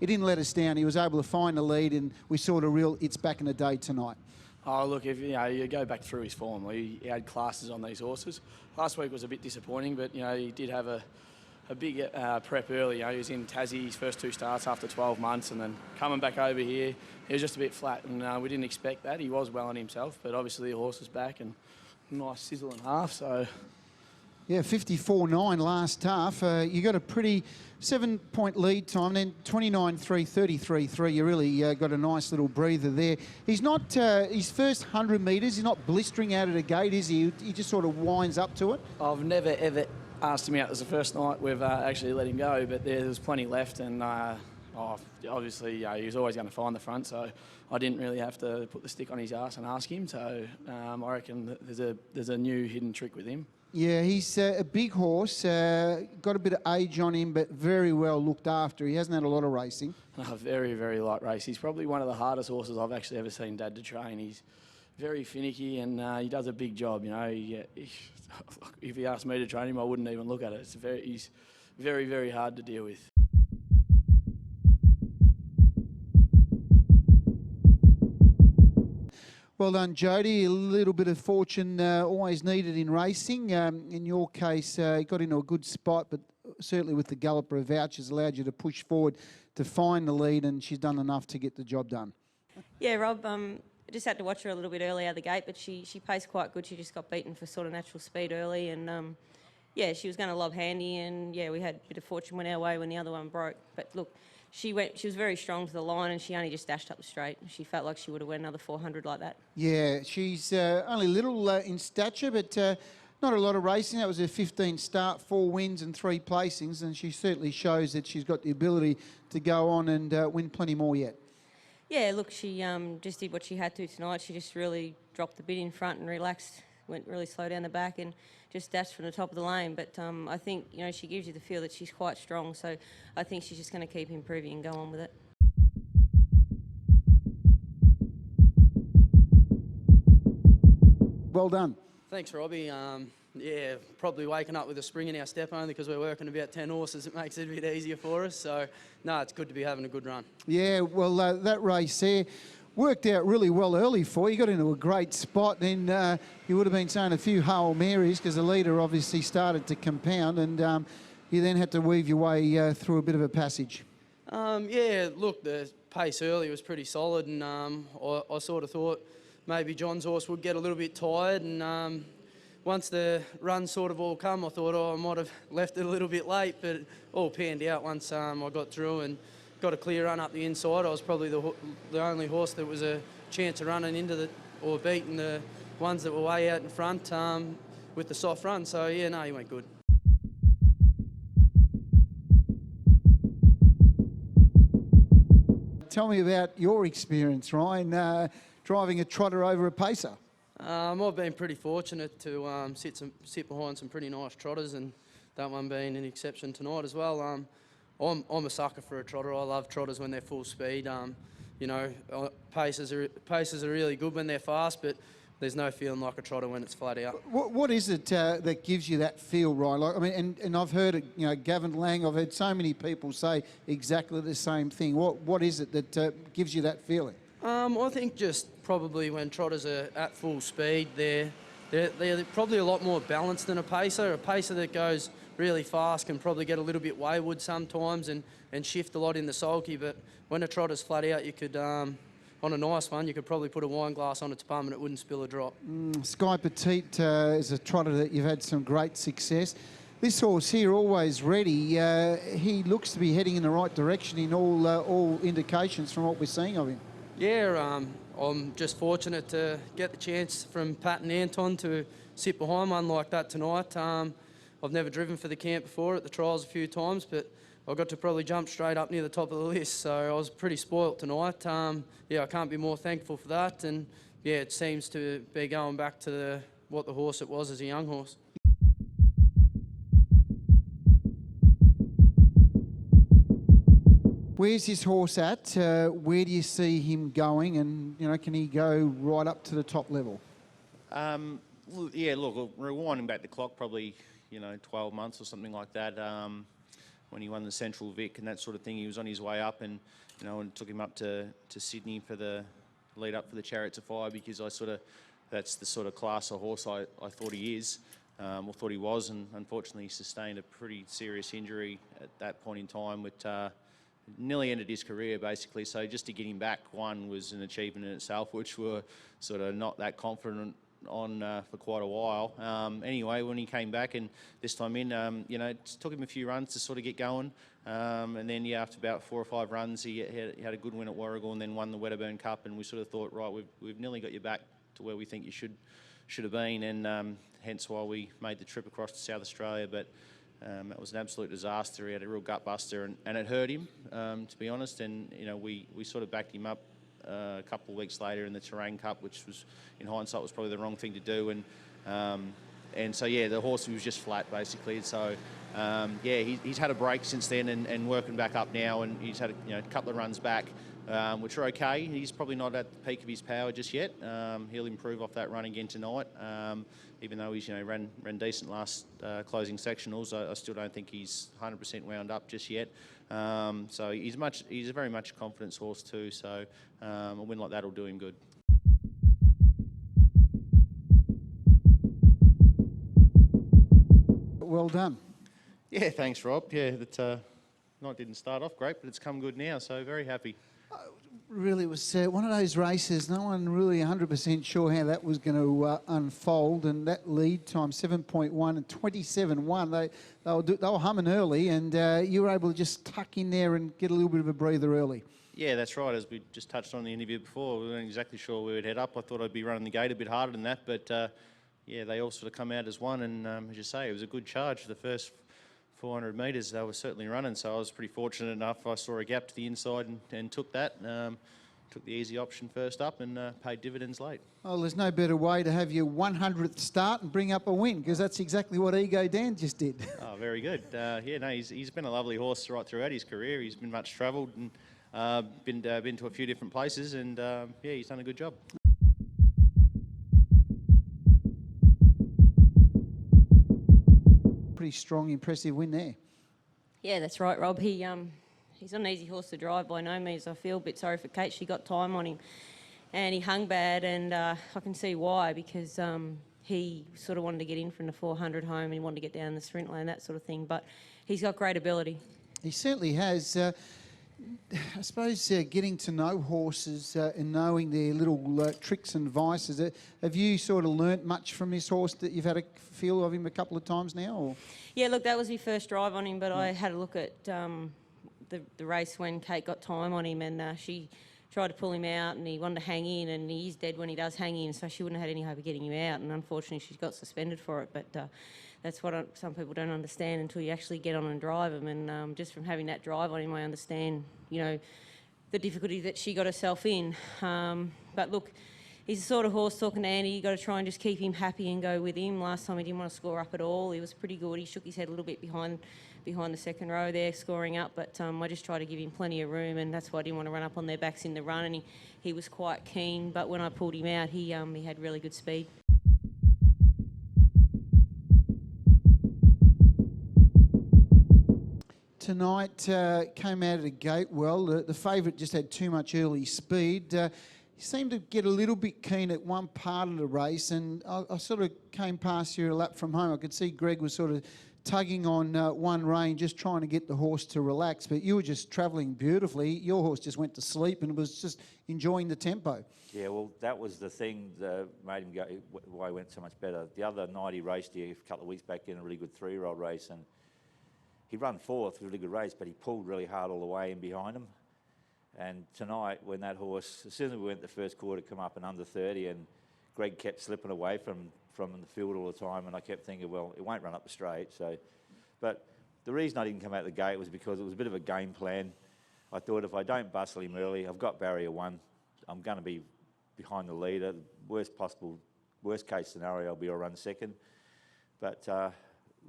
he didn't let us down. He was able to find the lead, and we saw the real it's back in the day tonight. Oh, look, if you go back through his form, he had classes on these horses. Last week was a bit disappointing, but he did have a big prep early. He was in Tassie his first 2 starts after 12 months, and then coming back over here, he was just a bit flat, and we didn't expect that. He was well on himself, but obviously the horse is back and nice sizzle and half. So yeah, 54.9 last half. You got a pretty 7-point lead time, then 29.3, 33.3. You really got a nice little breather there. He's not, his first 100 metres, he's not blistering out of the gate, is he? He just sort of winds up to it. I've never, ever asked him out. It was the first night we've actually let him go, but there was plenty left, and obviously he was always going to find the front, so I didn't really have to put the stick on his ass and ask him. So I reckon there's a new hidden trick with him. Yeah, he's a big horse, got a bit of age on him, but very well looked after. He hasn't had a lot of racing. Very, very light race. He's probably one of the hardest horses I've actually ever seen Dad to train. He's very finicky, and he does a big job. If he asked me to train him, I wouldn't even look at it. He's very, very hard to deal with. Well done, Jody. A little bit of fortune always needed in racing. In your case, you got into a good spot, but certainly with the galloper of vouchers allowed you to push forward to find the lead, and she's done enough to get the job done. Yeah, Rob, I just had to watch her a little bit early out of the gate, but she paced quite good. She just got beaten for sort of natural speed early, and yeah, she was going to lob handy, and yeah, we had a bit of fortune went our way when the other one broke. But look, she was very strong to the line, and she only just dashed up the straight. She felt like she would have went another 400 like that. Yeah, she's only little in stature, but not a lot of racing. That was her 15th start, 4 wins and 3 placings, and she certainly shows that she's got the ability to go on and win plenty more yet. Yeah, look, she just did what she had to tonight. She just really dropped the bit in front and relaxed, went really slow down the back and just dashed from the top of the lane. But I think, she gives you the feel that she's quite strong. So I think she's just going to keep improving and go on with it. Well done. Thanks, Robbie. Yeah, probably waking up with a spring in our step only because we're working about 10 horses. It makes it a bit easier for us. So, no, it's good to be having a good run. Yeah, well, that race there worked out really well early for you. You got into a great spot, and you would have been saying a few Hail Marys because the leader obviously started to compound, and you then had to weave your way through a bit of a passage. Yeah, look, the pace early was pretty solid, and I sort of thought maybe John's horse would get a little bit tired, and once the run sort of all come, I thought, I might have left it a little bit late, but it all panned out once I got through and got a clear run up the inside. I was probably the only horse that was a chance of running into or beating the ones that were way out in front with the soft run. So, yeah, no, he went good. Tell me about your experience, Ryan, driving a trotter over a pacer. I've been pretty fortunate to sit behind some pretty nice trotters, and that one being an exception tonight as well. I'm a sucker for a trotter. I love trotters when they're full speed. Paces are really good when they're fast, but there's no feeling like a trotter when it's flat out. What is it that gives you that feel, Ryan? Like, I mean, and I've heard it, Gavin Lang. I've heard so many people say exactly the same thing. What is it that gives you that feeling? I think just probably when trotters are at full speed, they're probably a lot more balanced than a pacer. A pacer that goes really fast can probably get a little bit wayward sometimes and shift a lot in the sulky, but when a trotter's flat out, you could, on a nice one, you could probably put a wine glass on its bum and it wouldn't spill a drop. Sky Petite is a trotter that you've had some great success. This horse here, Always Ready, he looks to be heading in the right direction in all indications from what we're seeing of him. Yeah, I'm just fortunate to get the chance from Pat and Anton to sit behind one like that tonight. I've never driven for the camp before at the trials a few times, but I got to probably jump straight up near the top of the list, so I was pretty spoilt tonight. Yeah, I can't be more thankful for that, and yeah, it seems to be going back to what the horse it was as a young horse. Where's this horse at? Where do you see him going? And, can he go right up to the top level? Yeah, look, rewinding back the clock, probably, 12 months or something like that. when he won the Central Vic and that sort of thing. He was on his way up, and and took him up to Sydney for the lead up for the Chariots of Fire, because that's the sort of class of horse I thought he is, or thought he was, and unfortunately he sustained a pretty serious injury at that point in time, which nearly ended his career basically. So just to get him back was an achievement in itself, which we're sort of not that confident on for quite a while. Anyway, when he came back and this time in, it took him a few runs to sort of get going, and then after about 4 or 5 runs, he had a good win at Warragul and then won the Wedderburn Cup, and we sort of thought, right, we've nearly got you back to where we think you should have been, and hence why we made the trip across to South Australia. But it was an absolute disaster. He had a real gut buster, and it hurt him, to be honest. And we sort of backed him up a couple of weeks later in the Terrain Cup, which was, in hindsight, was probably the wrong thing to do. And so the horse was just flat basically. So he's had a break since then and working back up now, and he's had a couple of runs back, which are okay. He's probably not at the peak of his power just yet. He'll improve off that run again tonight. Even though he's ran decent last closing sectionals, I still don't think he's 100% wound up just yet. So he's very much a confidence horse too. So a win like that will do him good. Well done. Yeah, thanks, Rob. Yeah, that night didn't start off great, but it's come good now. So very happy. Really, it was one of those races, no one really 100% sure how that was going to unfold, and that lead time, 7.1 and 27.1, they were humming early, and you were able to just tuck in there and get a little bit of a breather early. Yeah, that's right. As we just touched on in the interview before, we weren't exactly sure where we'd head up. I thought I'd be running the gate a bit harder than that, but they all sort of come out as one, and as you say, it was a good charge for the first 400 metres. They were certainly running, so I was pretty fortunate enough. I saw a gap to the inside and took that. Took the easy option first up and paid dividends late. Oh, there's no better way to have your 100th start and bring up a win, because that's exactly what Ego Dan just did. Oh, very good. He's been a lovely horse right throughout his career. He's been much travelled and been to a few different places, and he's done a good job. Pretty strong, impressive win there. Yeah, that's right, Rob. He's not an easy horse to drive by no means. I feel a bit sorry for Kate. She got time on him and he hung bad, and I can see why, because he sort of wanted to get in from the 400 home and he wanted to get down the sprint lane, that sort of thing. But he's got great ability. He certainly has. I suppose getting to know horses and knowing their little tricks and vices. Have you sort of learnt much from this horse that you've had a feel of him a couple of times now? Or? Yeah, look, that was my first drive on him, but I had a look at the race when Kate got time on him, and she tried to pull him out and he wanted to hang in, and he is dead when he does hang in, so she wouldn't have had any hope of getting him out, and unfortunately she got suspended for it. But that's what some people don't understand until you actually get on and drive him, and just from having that drive on him, I understand, the difficulty that she got herself in. But look, he's the sort of horse, talking to Andy, you got to try and just keep him happy and go with him. Last time he didn't want to score up at all. He was pretty good. He shook his head a little bit behind the second row there, scoring up, but I just tried to give him plenty of room, and that's why I didn't want to run up on their backs in the run, and he was quite keen, but when I pulled him out, he had really good speed. Tonight came out of the gate well. The favourite just had too much early speed. He seemed to get a little bit keen at one part of the race, and I sort of came past you a lap from home. I could see Greg was sort of tugging on one rein, just trying to get the horse to relax, but you were just travelling beautifully. Your horse just went to sleep and was just enjoying the tempo. Yeah, well, that was the thing that made him go, why he went so much better. The other night he raced here a couple of weeks back in a really good 3-year-old race, and he ran fourth, really good race, but he pulled really hard all the way in behind him. And tonight, when that horse, as soon as we went the first quarter, come up and under 30, and Greg kept slipping away from the field all the time, and I kept thinking, well, it won't run up the straight. So, but the reason I didn't come out the gate was because it was a bit of a game plan. I thought if I don't bustle him early, I've got barrier 1, I'm going to be behind the leader. Worst case scenario, I'll run second. But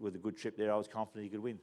with a good trip there, I was confident he could win.